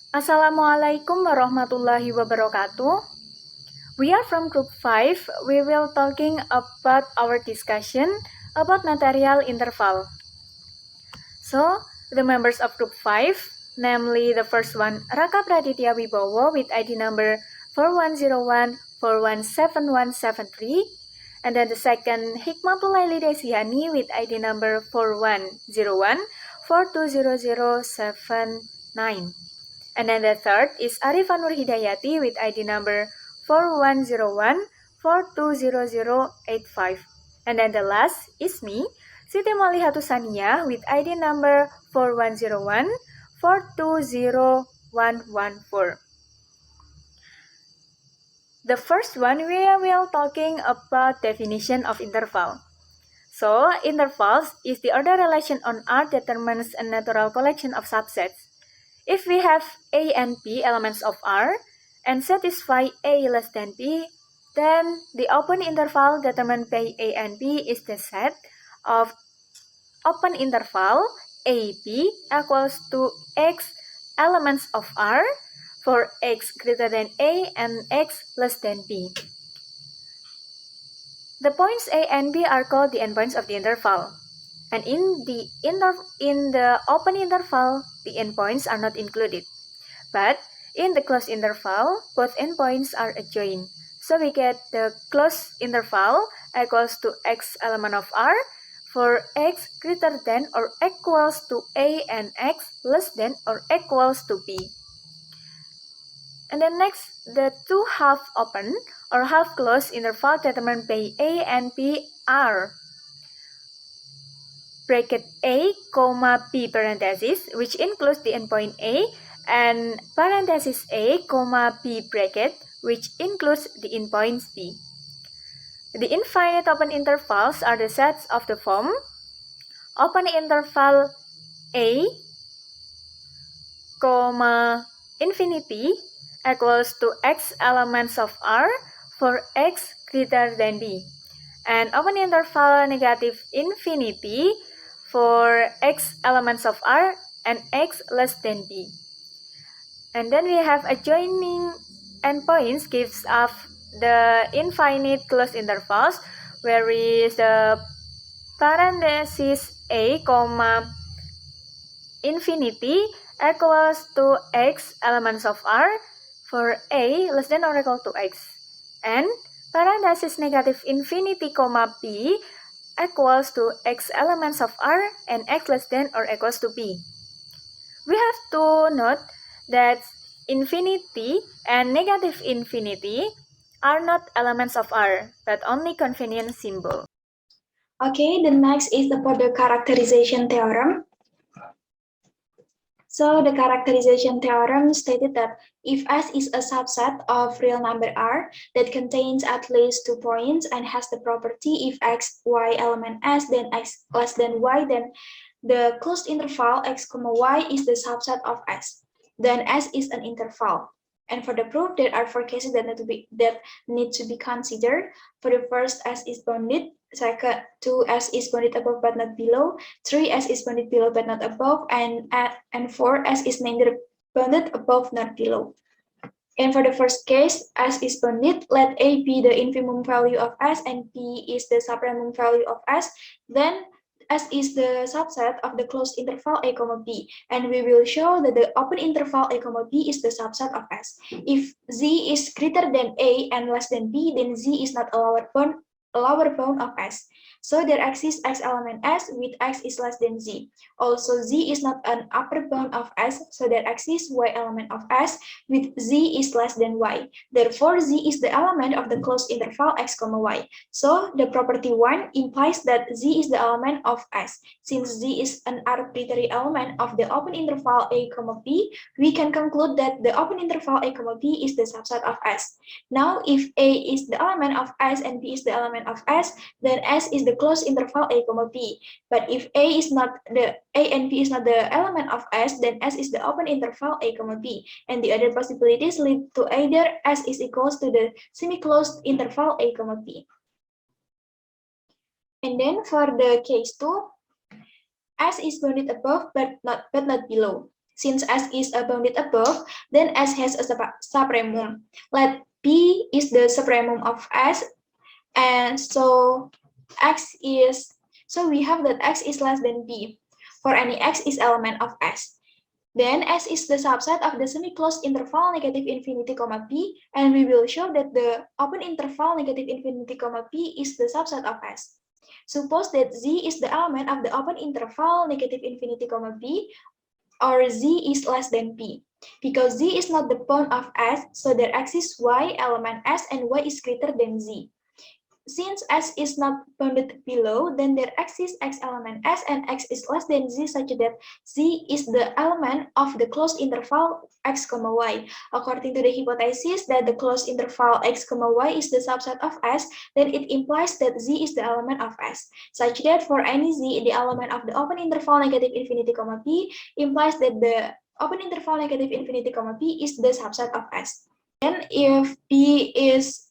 Assalamualaikum warahmatullahi wabarakatuh. We are from group 5. We will talking about our discussion about material interval. So, the members of group 5, namely the first one Raka Praditya Wibowo with ID number 4101417173, and then the second Hikmatulaili Desiani with ID number 4101420079. And then the third is Arifanur Hidayati with ID number 4101420085. And then the last is me, Siti Malihatu Sania with ID number 4101420114. The first one, we will talking about definition of interval. So, intervals is the order relation on R determines a natural collection of subsets. If we have A and B elements of R and satisfy A less than B, then the open interval determined by A and B is the set of open interval AB equals to X elements of R for X greater than A and X less than B. The points A and B are called the endpoints of the interval. And in the open interval, the endpoints are not included. But in the closed interval, both endpoints are adjoint. So we get the closed interval equals to X element of R for X greater than or equals to A and X less than or equals to B. And then next, the two half open or half closed interval determined by A and B are bracket A, comma B parenthesis, which includes the endpoint A, and parenthesis A, comma B bracket, which includes the endpoints B. The infinite open intervals are the sets of the form open interval A, comma infinity equals to X elements of R for X greater than B, and open interval negative infinity for X elements of R and X less than B. And then we have adjoining endpoints gives us the infinite closed intervals, where is the parenthesis A, comma infinity equals to X elements of R for A less than or equal to X, and parenthesis negative infinity, comma B equals to X elements of R and X less than or equals to B. We have to note that infinity and negative infinity are not elements of R, but only convenient symbol. Okay, the next is about the characterization theorem. So the characterization theorem stated that if S is a subset of real number R that contains at least 2 points and has the property if X, Y element S, then X less than Y, then the closed interval X, Y is the subset of S. Then S is an interval. And for the proof, there are 4 cases that need to be considered. For the first, S is bounded. Second, 2S is bounded above but not below. 3S is bounded below but not above. And 4S is neither bounded above nor below. And for the first case, S is bounded. Let A be the infimum value of S and P is the supremum value of S. Then S is the subset of the closed interval A, B, and we will show that the open interval A, B is the subset of S. If Z is greater than A and less than B, then Z is not a lower bound of S. So there exists X element S with X is less than Z. Also, Z is not an upper bound of S, so there exists Y element of S with Z is less than Y. Therefore, Z is the element of the closed interval X, Y. So the property 1 implies that Z is the element of S. Since Z is an arbitrary element of the open interval A, B, we can conclude that the open interval A, B is the subset of S. Now, if A is the element of S and B is the element of S, then S is the closed interval A, B. But if A and B is not the element of S, then S is the open interval A, B. And the other possibilities lead to either S is equals to the semi-closed interval A, B. And then for the case 2, S is bounded above but not below. Since S is bounded above, then S has a supremum. Let B is the supremum of S, and so we have that X is less than B for any X is element of S. Then S is the subset of the semi-closed interval negative infinity, P, and we will show that the open interval negative infinity, P is the subset of S. Suppose that Z is the element of the open interval negative infinity, P, or Z is less than P. Because Z is not the bound of S, so there exists Y element S and Y is greater than Z. Since S is not bounded below, then there exists X element S and X is less than Z such that Z is the element of the closed interval X, Y. According to the hypothesis that the closed interval X, Y is the subset of S, then it implies that Z is the element of S, such that for any Z, the element of the open interval negative infinity, P implies that the open interval negative infinity, P is the subset of S. Then if P is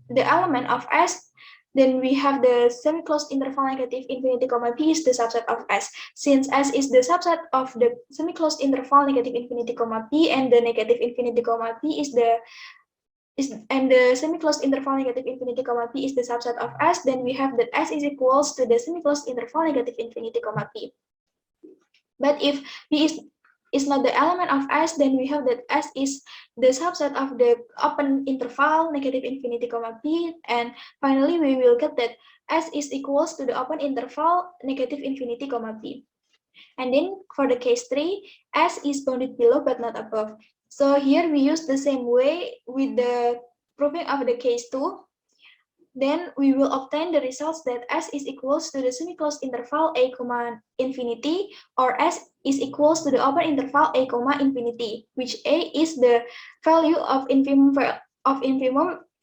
the element of S, then we have the semi-closed interval negative infinity, P is the subset of S. Since S is the subset of the semi-closed interval negative infinity, P, and the negative infinity, P is the semi-closed interval negative infinity, P is the subset of S, then we have that S is equals to the semi-closed interval negative infinity, P. But if P is not the element of S, then we have that S is the subset of the open interval negative infinity, P, and finally we will get that S is equals to the open interval negative infinity, P. And then for the case 3, S is bounded below but not above. So here we use the same way with the proving of the case 2. Then we will obtain the results that S is equals to the semi-closed interval A, infinity, or S is equals to the open interval A, infinity, which A is the value of infimum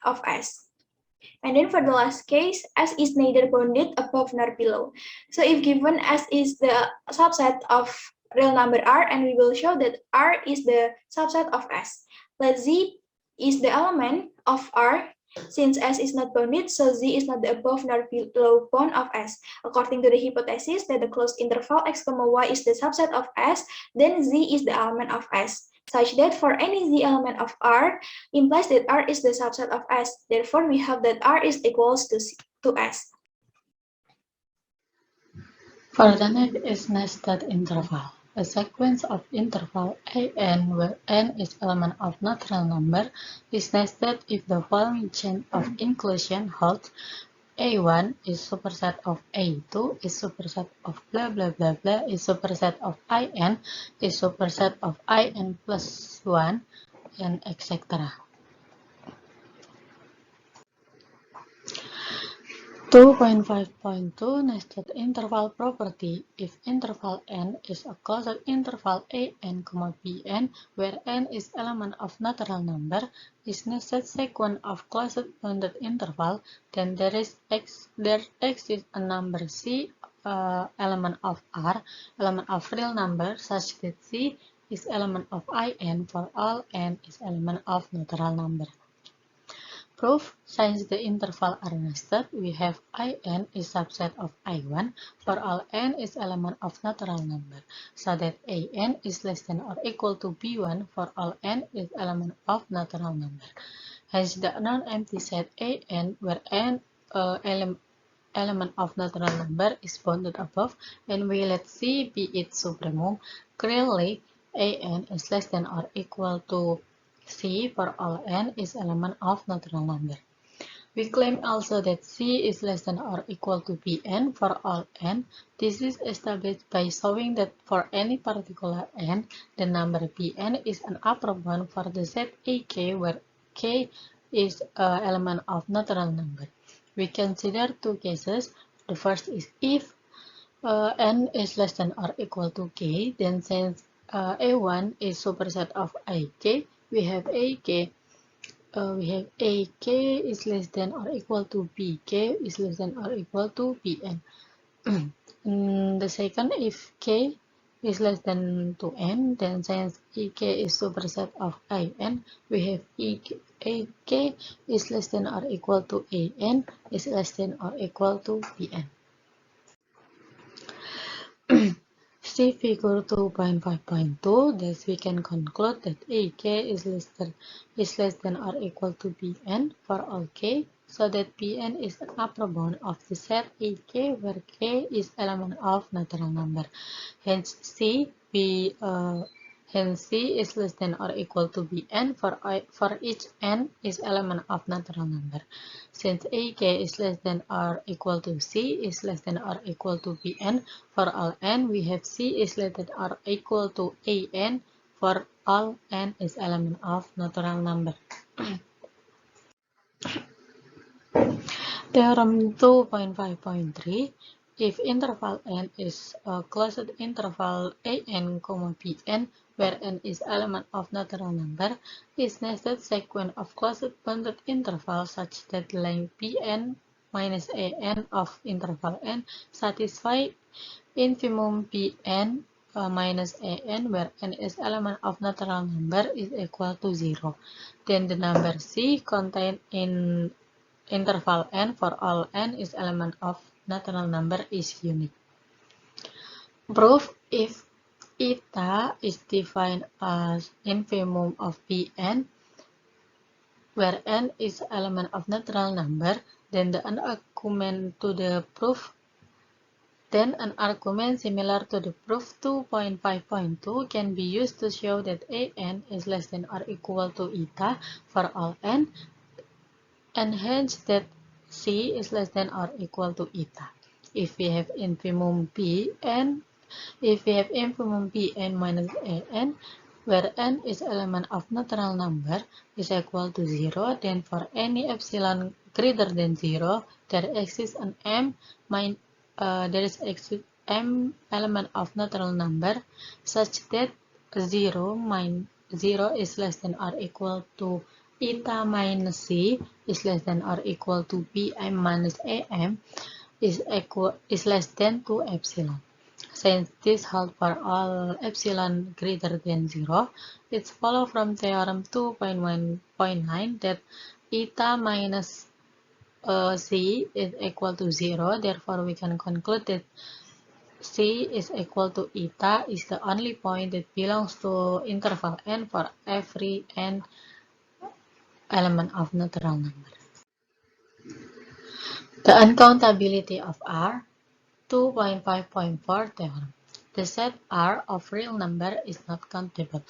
of S. And then for the last case, S is neither bounded above nor below. So if given S is the subset of real number R, and we will show that R is the subset of S. Let Z is the element of R. Since S is not bounded, so Z is not the above nor below bound of S. According to the hypothesis that the closed interval X, Y is the subset of S, then Z is the element of S, such that for any Z element of R implies that R is the subset of S. Therefore, we have that R is equals to S. For the next is nested interval, a sequence of interval an where n is element of natural number is nested if the following chain of inclusion holds: A1 is superset of A2 is superset of blah blah blah blah is superset of In is superset of In plus 1 and etc. 2.5.2 Nested interval property. If interval n is a closed interval an, bn, where n is element of natural number, is nested sequence of closed bounded interval, then there exists a number c, element of R, element of real number, such that c is element of in for all n is element of natural number. Proof: since the interval are nested, we have In is subset of I1 for all n is element of natural number, so that An is less than or equal to B1 for all n is element of natural number. Hence, the non-empty set An, where n element of natural number is bounded above, and we let C be its supremum. Clearly, An is less than or equal to C for all n is element of natural number. We claim also that C is less than or equal to Bn for all n. This is established by showing that for any particular n, the number Bn is an upper bound for the set Ak where k is an element of natural number. We consider two cases. The first is if n is less than or equal to k, then since A1 is superset of Ik, we have AK is less than or equal to BK is less than or equal to Bn. The second, if k is less than to n, then since Ek is superset of In, we have AK is less than or equal to An is less than or equal to Bn. see figure 2.5.2, thus we can conclude that AK is less than or equal to Bn for all k, so that Bn is an upper bound of the set AK where k is element of natural number. Hence C is less than or equal to Bn for each n is element of natural number. Since AK is less than or equal to C is less than or equal to Bn for all n, we have C is less than or equal to An for all n is element of natural number. Theorem 2.5.3. If interval n is a closed interval an, Bn, where n is element of natural number, is nested sequence of closed bounded intervals such that length Bn minus an of interval n satisfy infimum Bn minus an, where n is element of natural number, is equal to 0. Then the number C contained in interval n for all n is element of natural number is unique. Proof: if eta is defined as infimum of Bn, where n is element of natural number, then an argument similar to the proof 2.5.2 can be used to show that an is less than or equal to eta for all n, and hence that C is less than or equal to eta. If we have infimum Bn minus an, where n is element of natural number, is equal to 0, then for any epsilon greater than 0, there exists an m element of natural number such that 0 is less than or equal to eta minus C is less than or equal to Bm minus Am is less than 2 epsilon. Since this holds for all epsilon greater than 0, it follows from theorem 2.1.9 that eta minus C is equal to 0. Therefore, we can conclude that C is equal to eta is the only point that belongs to interval n for every n element of natural number. The uncountability of R. 2.5.4 theorem. The set R of real number is not countable.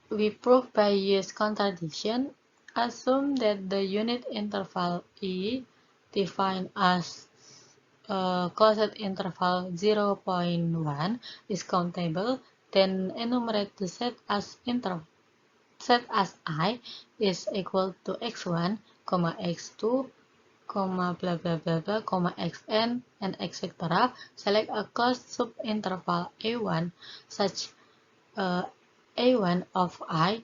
We prove by use contradiction. Assume that the unit interval E defined as closed interval 0.1 is countable, then enumerate the set as I is equal to x1, x2, blah blah blah blah, xn, and etc. Select a closed subinterval a1 such a1 of I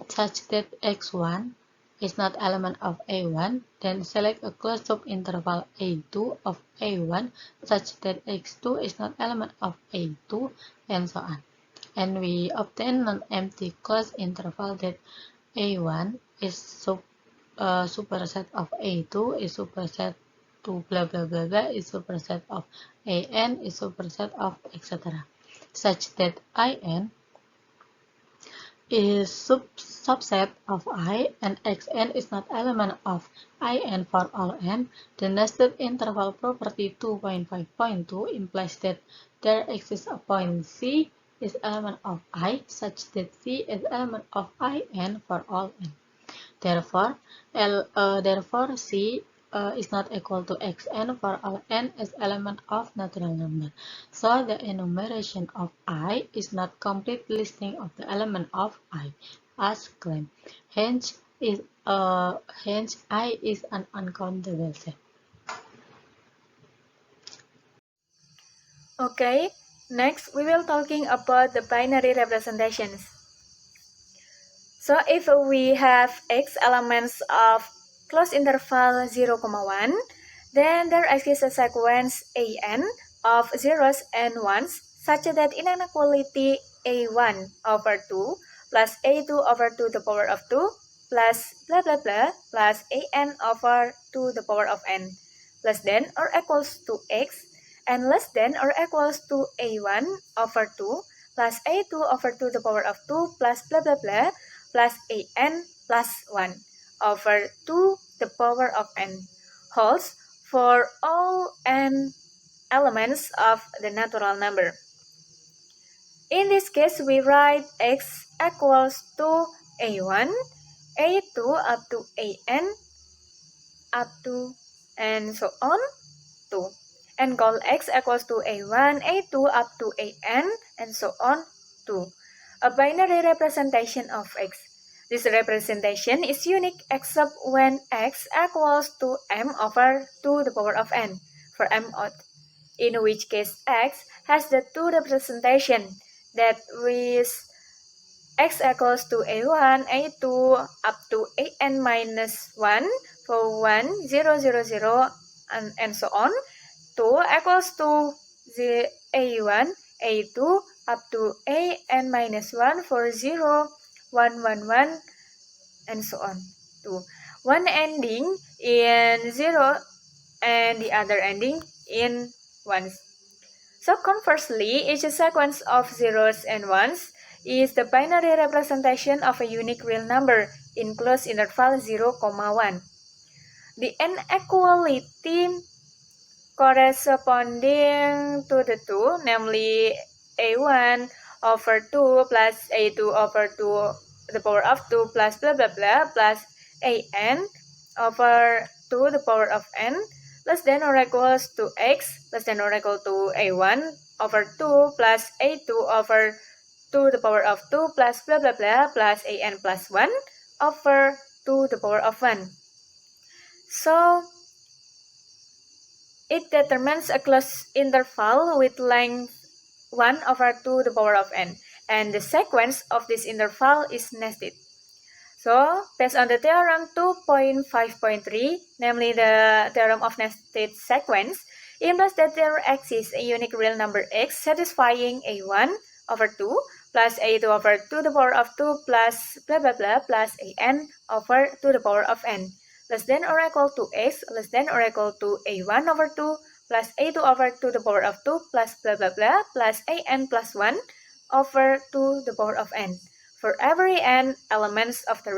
such that x1 is not element of a1, then select a closed subinterval a2 of a1 such that x2 is not element of a2, and so on. And we obtain an empty closed interval that a1 is superset of a2 is superset to blah blah blah blah is superset of an is superset of etc. such that in is subset of I and xn is not element of in for all n. The nested interval property 2.5.2 implies that there exists a point C is element of I such that C is element of in for all n. Therefore, C is not equal to xn for all n as element of natural number. So the enumeration of I is not complete listing of the element of I, as claimed. Hence I is an uncountable set. Okay, next we will talking about the binary representations. So if we have x elements of closed interval 0, 1, then there exists a sequence an of zeros and ones such that in inequality a1 over 2 plus a2 over 2 to the power of 2 plus blah blah blah plus an over 2 to the power of n less than or equals to x, n less than or equals to a1 over 2 plus a2 over 2 to the power of 2 plus blah blah blah plus an plus 1 over 2 to the power of n holds for all n elements of the natural number. In this case, we write x equals to a1, a2 up to an, up to, and so on, to. And call x equals to a1, a2 up to an, and so on, to. A binary representation of x. This representation is unique except when x equals to m over 2 to the power of n for m odd, in which case x has the two representation that with x equals to a1, a2 up to an minus 1 for 1, 0, 0, 0, and so on, 2 equals to a1, a2 up to an minus 1 for 0, 1, 1, 1, and so on. 2. One ending in 0 and the other ending in 1s. So conversely, each sequence of zeros and ones is the binary representation of a unique real number in closed interval 0, 1. The inequality corresponding to the two, namely a1 over 2 plus a2 over 2 to the power of 2 plus blah blah blah plus an over 2 to the power of n less than or equals to x less than or equal to a1 over 2 plus a2 over 2 to the power of 2 plus blah blah blah plus an plus 1 over 2 to the power of 1. So it determines a closed interval with length 1 over 2 to the power of n, and the sequence of this interval is nested. So, based on the theorem 2.5.3, namely the theorem of nested sequence, implies that there exists a unique real number x satisfying a1 over 2 plus a2 over 2 to the power of 2 plus blah blah blah plus an over 2 to the power of n less than or equal to x less than or equal to a1 over 2 plus a2 over 2 to the power of 2 plus blah blah blah plus an plus 1 over 2 to the power of n for every n elements of the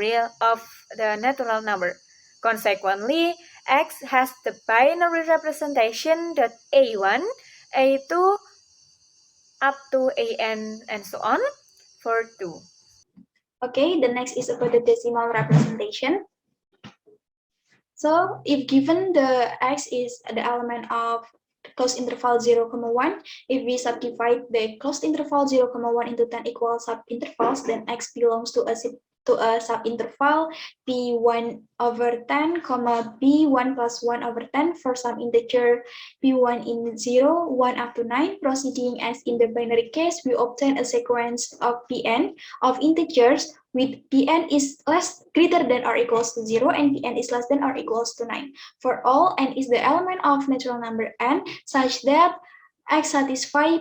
natural number. Consequently, x has the binary representation that a1, a2 up to an and so on for 2. Okay, the next is about the decimal representation. So if given the x is the element of closed interval 0, 1, if we subdivide the closed interval 0, 1 into 10 equal subintervals, then x belongs to a subinterval b1 over 10, b1 plus 1 over 10 for some integer b1 in 0, 1 up to 9. Proceeding as in the binary case, we obtain a sequence of bn of integers with bn is greater than or equals to 0 and bn is less than or equals to 9. For all n is the element of natural number n such that x satisfy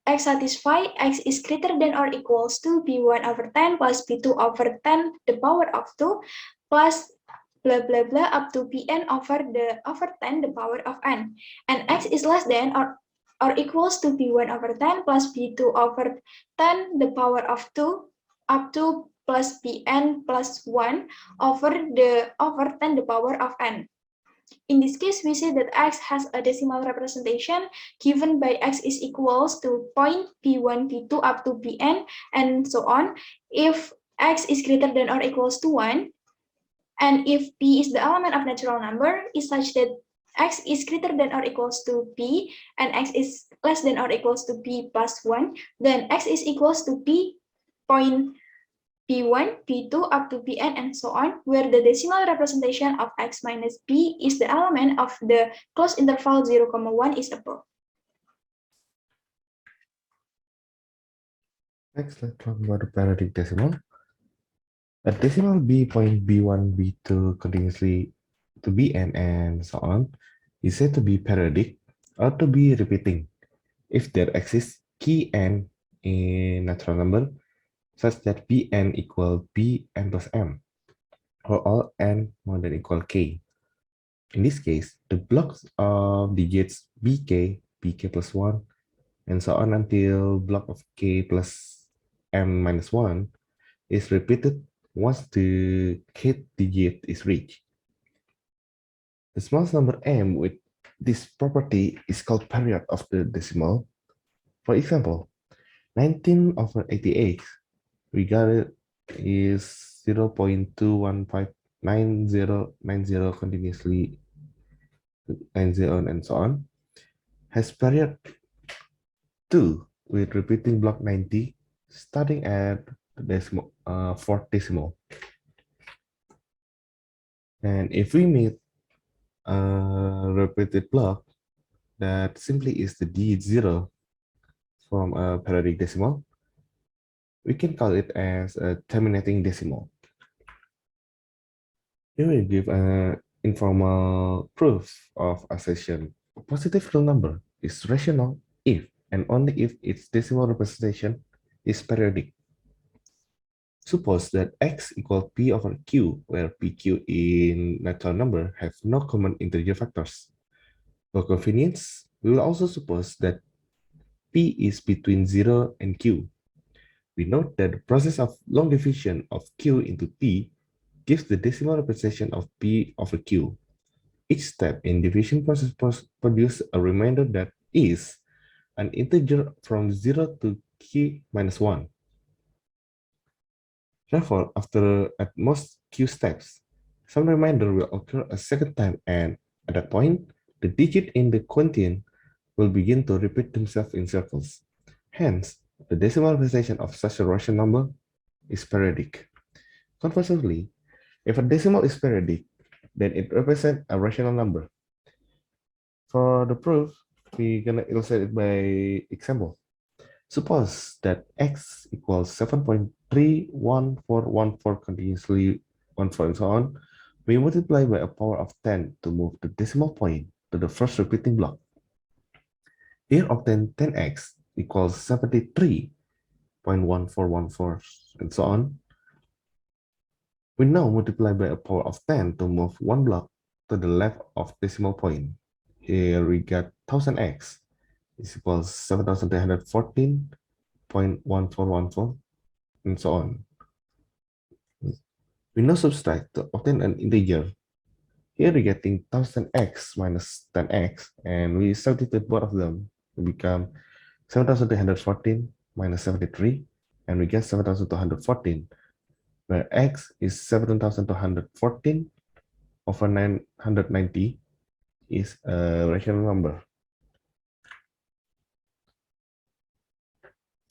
x is greater than or equals to b1 over 10 plus b2 over 10 the power of 2 plus blah blah blah up to bn over 10 the power of n, and x is less than or equals to b1 over 10 plus b2 over 10 the power of 2 up to plus bn plus 1 over 10 the power of n. In this case, we say that x has a decimal representation given by x is equals to point p1, p2 up to bn, and so on. If x is greater than or equals to 1, and if p is the element of natural number, is such that x is greater than or equals to p, and x is less than or equals to p plus 1, then x is equals to p point p1, p2 up to pn and so on, where the decimal representation of x minus p is the element of the closed interval 0, 1 is above. Next, let's talk about the periodic decimal. A decimal b point b1, b2 continuously to bn and so on is said to be periodic or to be repeating if there exists key n in natural number such that bn equal bn plus m, or all n more than equal k. In this case, the blocks of digits bk, bk plus 1, and so on until block of k plus m minus 1 is repeated once the kth digit is reached. The smallest number m with this property is called period of the decimal. For example, 19 over 88, we got it is 0.2159090 continuously 90 and so on, has period 2 with repeating block 90 starting at the decimal, fourth decimal. And if we meet a repeated block that simply is the digit 0 from a periodic decimal, we can call it as a terminating decimal. Here we give an informal proof of assertion. A positive real number is rational if and only if its decimal representation is periodic. Suppose that x equals p over q, where pq in natural number have no common integer factors. For convenience, we will also suppose that p is between 0 and q. We note that the process of long division of q into p gives the decimal representation of p over q. Each step in division process produces a remainder that is an integer from 0 to q minus 1. Therefore, after at most q steps, some remainder will occur a second time, and at that point, the digit in the quotient will begin to repeat themselves in circles. Hence, the decimal representation of such a rational number is periodic. Conversely, if a decimal is periodic, then it represents a rational number. For the proof, we're gonna illustrate it by example. Suppose that x equals 7.31414 continuously 14 and so on. We multiply by a power of 10 to move the decimal point to the first repeating block. Here obtain 10x equals 73.1414 and so on. We now multiply by a power of 10 to move one block to the left of decimal point. Here we get 1000x is equals 7314.1414 and so on. We now subtract to obtain an integer. Here we're getting 1000x minus 10x, and we substitute both of them to become 7314 minus 73, and we get 7214, where x is 7214 over 990 is a rational number.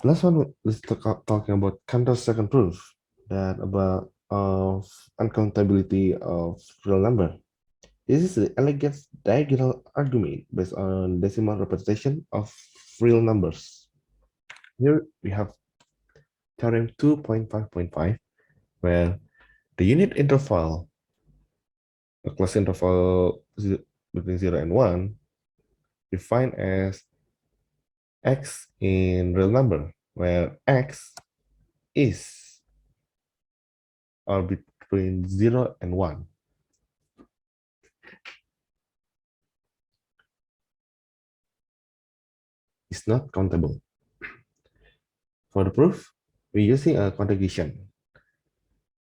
Last one is talking about Cantor's second proof, that about of uncountability of real number. This is the elegant diagonal argument based on decimal representation of real numbers. Here we have theorem 2.5.5, where the unit interval, a closed interval between 0 and 1, defined as x in real number, where x is or between 0 and 1. Is not countable. For the proof, we're using a conjugation.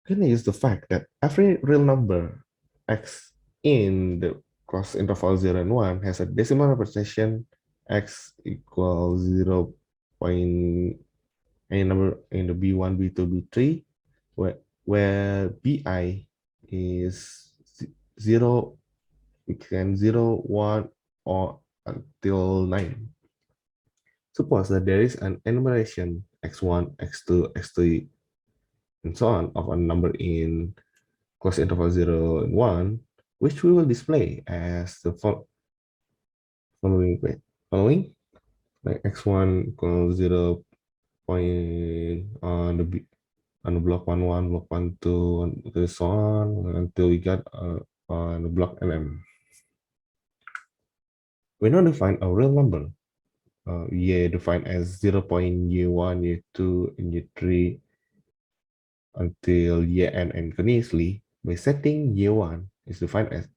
We're going to use the fact that every real number x in the cross interval 0 and 1 has a decimal representation x equals 0. Any number in the b1, b2, b3, where bi is 0, we can 0, 1, or until 9. Suppose that there is an enumeration x1, x2, x3, and so on of a number in closed interval 0 and 1, which we will display as the following, like x1 equals 0 point on the block 1, 1, block 1, 2, and so on until we get on the block mm. We now define a real number. Y defined as 0.y1, y2, and y3 until yn and continuously by setting y1 is defined as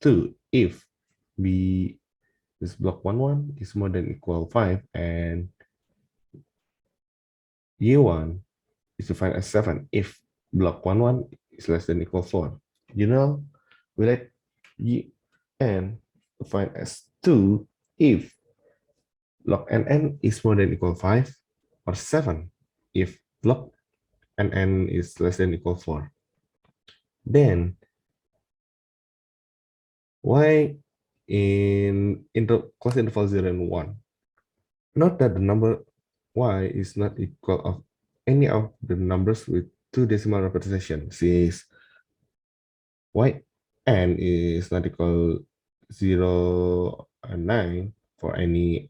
2 if b this block 1, 1 is more than equal 5, and Y1 is defined as 7 if block 1, 1 is less than equal 4. You know, we let yn defined as 2 if block nn is more than equal 5, or 7 if block nn is less than equal 4. Then y in closed interval 0 and 1. Note that the number y is not equal of any of the numbers with two decimal representation, since yn is not equal 0 and 9 for any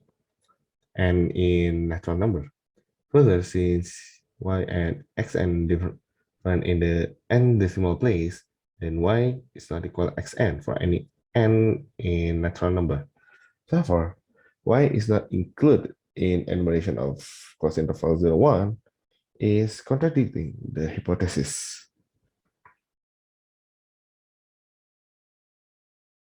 n in natural number. Further, since y and xn different in the n decimal place, then y is not equal xn for any n in natural number. Therefore, y is not included in enumeration of closed interval 0, 1 is contradicting the hypothesis.